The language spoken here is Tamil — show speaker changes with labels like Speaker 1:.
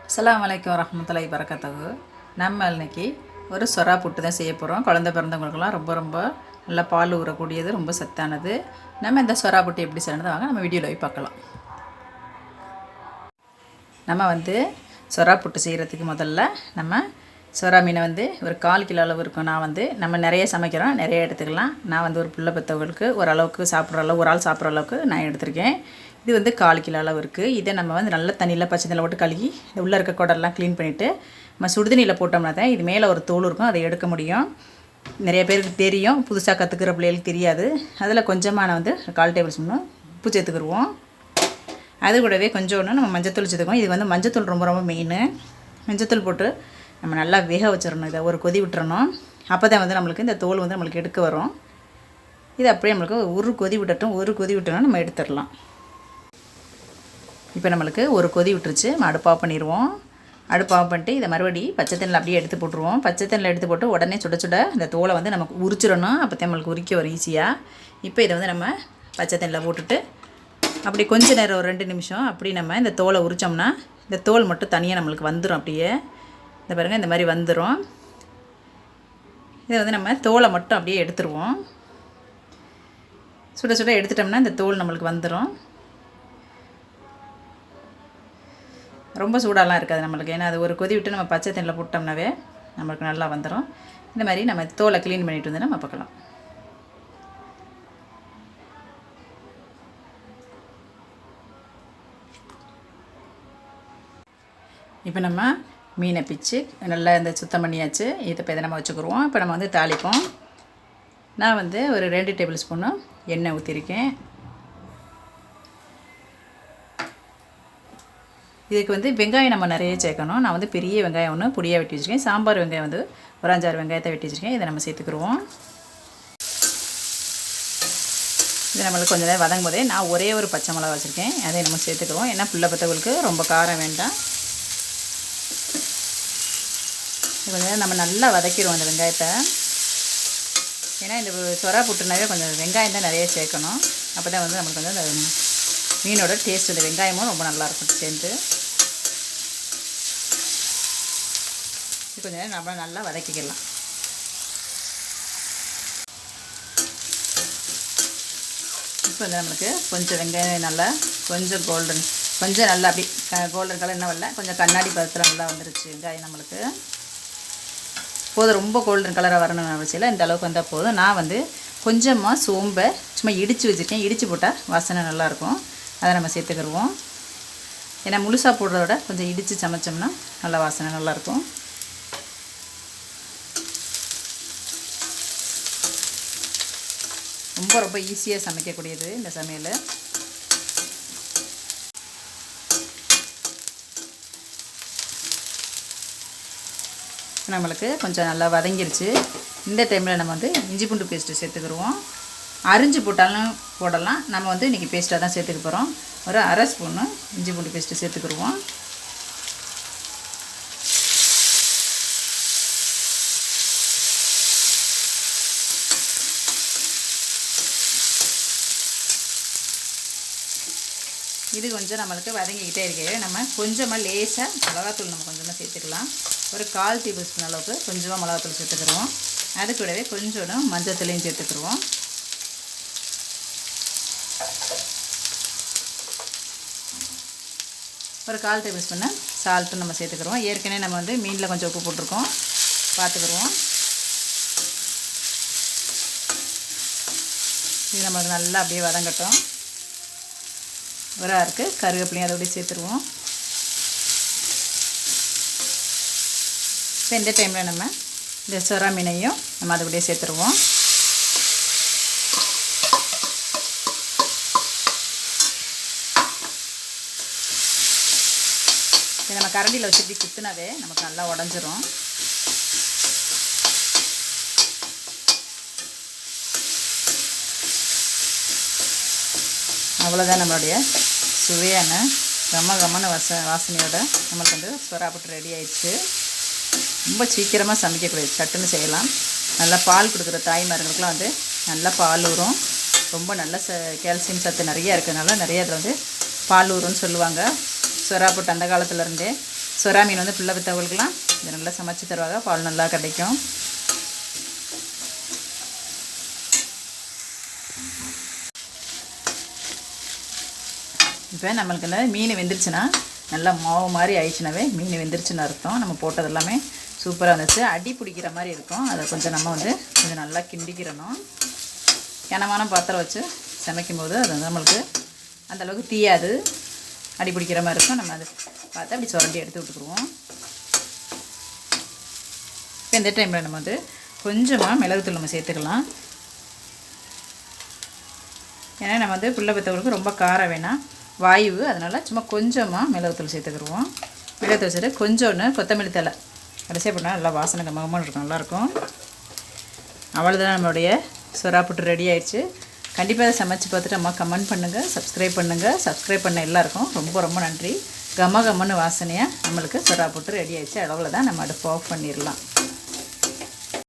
Speaker 1: அஸ்ஸலாமு அலைக்கும் வரஹ்மத்துல்லாஹி வரகாத்துஹு. நம்ம இன்னைக்கு ஒரு சொரா புட்டு தான் செய்ய போகிறோம். குழந்தை பிறந்தவங்களுக்கெல்லாம் ரொம்ப ரொம்ப நல்லா பால் ஊறக்கூடியது, ரொம்ப சத்தானது. நம்ம இந்த சொரா புட்டு எப்படி செய்யறது வாங்க நம்ம வீடியோவில் போய் பார்க்கலாம். நம்ம சொரா புட்டு செய்கிறதுக்கு முதல்ல நம்ம சொரா மீனை ஒரு 1/4 கிலோ அளவு இருக்கும். நம்ம நிறைய சமைக்கிறோம், நிறைய எடுத்துக்கலாம். நான் ஒரு பிள்ளை பெற்றவங்களுக்கு ஓரளவுக்கு சாப்பிட்ற அளவு, ஒரு ஆள் சாப்பிட்ற அளவுக்கு நான் எடுத்திருக்கேன். இது 1/4 கிலோ அளவு இருக்குது. இதை நம்ம நல்ல தண்ணியில் பச்சை தண்ணியில் போட்டு கழுகி உள்ளே இருக்க குடல்லாம் க்ளீன் பண்ணிவிட்டு நம்ம சுடுதண்ணியில் போட்டோம்னா தான் இது மேலே ஒரு தோல் இருக்கும், அதை எடுக்க முடியும். நிறைய பேருக்கு தெரியும், புதுசாக கற்றுக்கிற பிள்ளைகளுக்கு தெரியாது. அதில் கொஞ்சமாக நான் 1/4 டேபிள் ஸ்பூன் உப்பு சேர்த்துக்கிடுவோம். அது கூடவே கொஞ்சோன்னு நம்ம மஞ்சத்தூள் சேர்த்துக்குவோம். இது மஞ்சத்தூள் ரொம்ப ரொம்ப மெயின். மஞ்சத்தூள் போட்டு நம்ம நல்லா வேக வச்சிடணும். இதை ஒரு கொதி விட்டுறணும். அப்போ தான் நம்மளுக்கு இந்த தோல் நம்மளுக்கு எடுக்க வரும். இது அப்படியே நம்மளுக்கு ஒரு கொதி விட்டட்டும். ஒரு கொதி விட்டோன்னா நம்ம எடுத்துடலாம். இப்போ நம்மளுக்கு ஒரு கொதி விட்டுருச்சு. நம்ம அடுப்பு ஆஃப் பண்ணிடுவோம். அடுப்பு ஆஃப் பண்ணிட்டு இதை மறுபடியும் பச்சை தண்ணியில் அப்படியே எடுத்து போட்டுருவோம். பச்சை தண்ணியில் எடுத்து போட்டு உடனே சுட சுட இந்த தோலை நமக்கு உரிச்சிடணும். அப்போ தான் நம்மளுக்கு உரிக்க வரும் ஈஸியாக. இப்போ இதை நம்ம பச்சை தண்ணியில் போட்டுட்டு அப்படி கொஞ்ச நேரம் ஒரு 2 நிமிஷம் அப்படி நம்ம இந்த தோலை உரித்தோம்னா இந்த தோல் மட்டும் தனியாக நம்மளுக்கு வந்துடும். அப்படியே இந்த பாருங்கள், இந்த மாதிரி வந்துடும். இதை நம்ம தோலை மட்டும் அப்படியே எடுத்துருவோம். சுட சுட எடுத்துட்டோம்னா இந்த தோல் நம்மளுக்கு வந்துடும். ரொம்ப சூடாலாம் இருக்காது நம்மளுக்கு. ஏன்னா அது ஒரு கொதி விட்டு நம்ம பச்சை தண்ணியில் போட்டோம்னாவே நம்மளுக்கு நல்லா வந்துடும். இந்த மாதிரி நம்ம தோலை க்ளீன் பண்ணிட்டு நம்ம பார்க்கலாம். இப்போ நம்ம மீனை பிச்சு நல்லா சுத்தம் பண்ணியாச்சு. இதை நம்ம வச்சுக்கிடுவோம். இப்போ நம்ம தாளிப்போம். நான் ஒரு 2 டேபிள் ஸ்பூனு எண்ணெய் ஊற்றிருக்கேன். இதுக்கு வெங்காயம் நம்ம நிறைய சேர்க்கணும். நான் பெரிய வெங்காயம் ஒன்று பொடியாக வெட்டி வச்சுருக்கேன். சாம்பார் வெங்காயம் ஒரு 5-6 வெங்காயத்தை வெட்டி வச்சுருக்கேன். இதை நம்ம சேர்த்துக்கிடுவோம். இது நம்மளுக்கு கொஞ்சம் நேரம் வதங்கும் போதே நான் ஒரே ஒரு பச்சை மிளகா வச்சுருக்கேன், அதை நம்ம சேர்த்துக்கிடுவோம். ஏன்னா பிள்ளை பத்தவங்களுக்கு ரொம்ப காரம் வேண்டாம். கொஞ்சம் நேரம் நம்ம நல்லா வதக்கிடுவோம் இந்த வெங்காயத்தை. ஏன்னா இந்த சொரா புட்டுனாவே கொஞ்சம் வெங்காயம் தான் நிறைய சேர்க்கணும். அப்போ தான் நம்மளுக்கு அந்த மீனோட டேஸ்ட், இந்த வெங்காயமும் ரொம்ப நல்லாயிருக்கும் சேர்ந்து. கொஞ்சம் நேரம் நம்ம நல்லா வதக்கிக்கலாம். இப்போ நம்மளுக்கு கொஞ்சம் வெங்காயம் நல்லா கொஞ்சம் கொஞ்சம் நல்லா அப்படி கோல்டன் கலர் என்ன வரல, கொஞ்சம் கண்ணாடி பதத்தில் நல்லா வந்துருச்சு வெங்காயம் நம்மளுக்கு. போதும், ரொம்ப கோல்டன் கலராக வரணும்னு அவசியம். இந்த அளவுக்கு வந்தால் போதும். நான் கொஞ்சமாக சோம்பை சும்மா இடித்து வச்சுருக்கேன். இடித்து போட்டால் வாசனை நல்லாயிருக்கும். அதை நம்ம சேர்த்துக்கிடுவோம். ஏன்னா முழுசாக போடுறத விட கொஞ்சம் இடித்து சமைச்சோம்னா நல்லா வாசனை நல்லாயிருக்கும். ரொம்ப ரொம்ப ஈஸியாக சமைக்கக்கூடியது இந்த சமையல். நம்மளுக்கு கொஞ்சம் நல்லா வதங்கிருச்சு. இந்த டைமில் நம்ம இஞ்சி பூண்டு பேஸ்ட்டு சேர்த்துக்கிடுவோம். அரிஞ்சு போட்டாலும் போடலாம். நம்ம இன்றைக்கி பேஸ்ட்டாக தான் சேர்த்துக்க போகிறோம். ஒரு 1/2 ஸ்பூனு இஞ்சி பூண்டு பேஸ்ட்டு சேர்த்துக்கிடுவோம். இது கொஞ்சம் நம்மளுக்கு வதங்கிக்கிட்டே இருக்கவே நம்ம கொஞ்சமாக லேசாக மிளகாத்தூள் நம்ம கொஞ்சமாக சேர்த்துக்கலாம். ஒரு 1/4 டேபிள் ஸ்பூன் அளவுக்கு கொஞ்சமாக மிளகாத்தூள் சேர்த்துக்கிடுவோம். அது கூடவே கொஞ்சோண்டு மஞ்சத்தூளையும் சேர்த்துக்கிடுவோம். ஒரு 1/4 டேபிள் ஸ்பூன்னு சால்ட்டும் நம்ம சேர்த்துக்கிடுவோம். ஏற்கனவே நம்ம மீனில் கொஞ்சம் உப்பு போட்டிருக்கோம், பார்த்துக்கிடுவோம். இது நமக்கு நல்லா அப்படியே வதங்கட்டும். இருக்குது கருவேப்பிலையும் அதோடய சேர்த்துருவோம். இப்போ இந்த டைமில் நம்ம இந்த சொரா மீனையும் நம்ம அதோடய சேர்த்துருவோம். இதை நம்ம கரண்டியில் வச்சு இப்படி குத்துனாவே நமக்கு நல்லா உடஞ்சிரும். அவ்வளோதான் நம்மளுடைய சுவையான கமகமான வாசனையோட நம்மளுக்கு சொரா புட்டு ரெடி ஆயிடுச்சு. ரொம்ப சீக்கிரமாக சமைக்கக்கூடியது, சட்டுன்னு செய்யலாம். நல்லா பால் கொடுக்குற தாய்மார்களுக்கெலாம் நல்லா பால் ஊறும். ரொம்ப நல்ல கால்சியம் சத்து நிறையா இருக்கிறதுனால நிறைய இதில் பால் ஊறும்னு சொல்லுவாங்க. சொரா புட்டு அந்த காலத்துலேருந்தே சுறா மீன் வந்து பிள்ளை பெற்றவங்களுக்குலாம் இது நல்லா சமைச்சு தருவாங்க, பால் நல்லா கிடைக்கும். இப்போ நம்மளுக்கு இந்த மீன் வெந்துருச்சுன்னா நல்லா மாவு மாதிரி ஆயிடுச்சுனாவே மீன் வெந்துருச்சுன்னு அர்த்தம். நம்ம போட்டது எல்லாமே சூப்பராக வந்துச்சு. அடி பிடிக்கிற மாதிரி இருக்கும், அதை கொஞ்சம் நம்ம வந்து கொஞ்சம் நல்லா கிண்டிக்கிறணும். கனமான பாத்திரம் வச்சு சமைக்கும்போது அது வந்து நம்மளுக்கு அந்தளவுக்கு தீயாது, அடி பிடிக்கிற மாதிரி இருக்கும். நம்ம அதை பார்த்து அப்படி சுரண்டி எடுத்து விட்டுக்குருவோம். இப்போ இந்த டைமில் நம்ம வந்து கொஞ்சமாக மிளகுத்தூள் நம்ம சேர்த்துக்கலாம். ஏன்னா நம்ம வந்து பிள்ளை பெற்றவங்களுக்கு ரொம்ப காரம் வேணாம், வாயு, அதனால் சும்மா கொஞ்சமாக மிளகுத்தூள் சேர்த்துக்கிடுவோம். மிளகுத்தூள் சேர்த்து கொஞ்சோன்னு கொத்தமல்லி தழை கடைசியாக போட்டால் நல்லா வாசனை கமகமாக இருக்கும், நல்லாயிருக்கும். அவ்வளோதான், நம்மளுடைய சுறா புட்டு ரெடி ஆயிடுச்சு. கண்டிப்பாக அதை சமைச்சு பார்த்துட்டு அம்மா கமெண்ட் பண்ணுங்கள், சப்ஸ்கிரைப் பண்ணுங்கள். சப்ஸ்கிரைப் பண்ண எல்லாருக்கும் ரொம்ப ரொம்ப நன்றி. கமகமன்னு வாசனையாக நம்மளுக்கு சுறா புட்டு ரெடி ஆயிடுச்சு. அவ்வளோதான், நம்ம அடுப்பு ஆஃப் பண்ணிடலாம்.